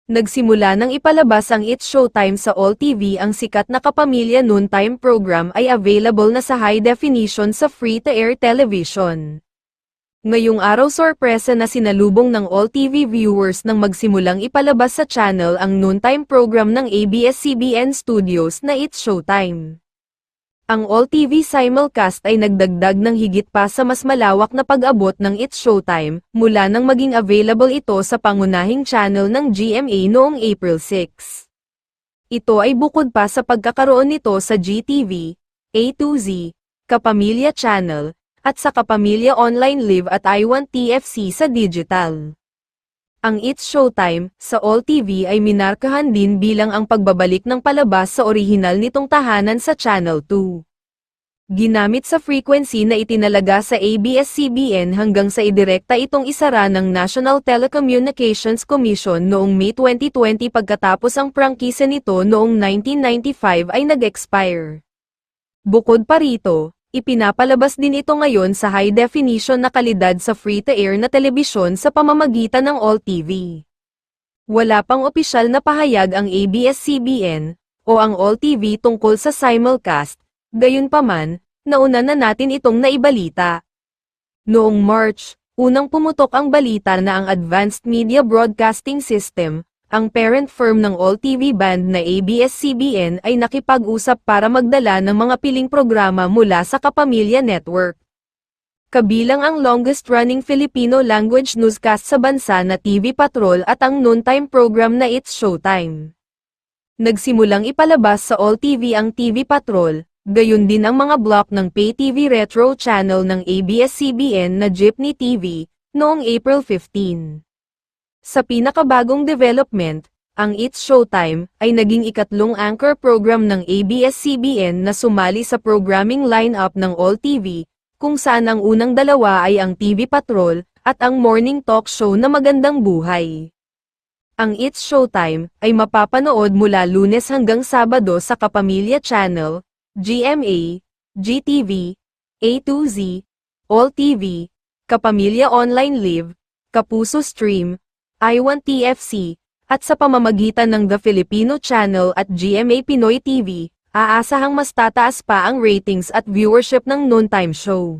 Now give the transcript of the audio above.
Nagsimula nang ipalabas ang It's Showtime sa All TV. Ang sikat na kapamilya noontime program ay available na sa high definition sa free-to-air television. Ngayong araw sorpresa na sinalubong ng All TV viewers nang magsimulang ipalabas sa channel ang noontime program ng ABS-CBN Studios na It's Showtime. Ang All TV simulcast ay nagdagdag ng higit pa sa mas malawak na pag-abot ng It's Showtime, mula nang maging available ito sa pangunahing channel ng GMA noong April 6. Ito ay bukod pa sa pagkakaroon nito sa GTV, A2Z, Kapamilya Channel, at sa Kapamilya Online Live at I1 TFC sa digital. Ang It's Showtime sa All TV ay minarkahan din bilang ang pagbabalik ng palabas sa orihinal nitong tahanan sa Channel 2. Ginamit sa frequency na itinalaga sa ABS-CBN hanggang sa idirekta itong isara ng National Telecommunications Commission noong May 2020 pagkatapos ang prangkisa nito noong 1995 ay nag-expire. Bukod pa rito, ipinapalabas din ito ngayon sa high-definition na kalidad sa free-to-air na telebisyon sa pamamagitan ng All TV. Wala pang opisyal na pahayag ang ABS-CBN o ang All TV tungkol sa simulcast, gayunpaman, nauna na natin itong naibalita. Noong March, unang pumutok ang balita na ang Advanced Media Broadcasting System, ang parent firm ng All TV band na ABS-CBN ay nakipag-usap para magdala ng mga piling programa mula sa Kapamilya Network. Kabilang ang longest-running Filipino-language newscast sa bansa na TV Patrol at ang noontime program na It's Showtime. Nagsimulang ipalabas sa All TV ang TV Patrol, gayon din ang mga block ng pay TV retro channel ng ABS-CBN na Jeepney TV, noong April 15. Sa pinakabagong development, ang It's Showtime ay naging ikatlong anchor program ng ABS-CBN na sumali sa programming lineup ng All TV, kung saan ang unang dalawa ay ang TV Patrol at ang morning talk show na Magandang Buhay. Ang It's Showtime ay mapapanood mula Lunes hanggang Sabado sa Kapamilya Channel, GMA, GTV, A2Z, All TV, Kapamilya Online Live, Kapuso Stream, I1 TFC, at sa pamamagitan ng The Filipino Channel at GMA Pinoy TV, aasahang mas tataas pa ang ratings at viewership ng noontime show.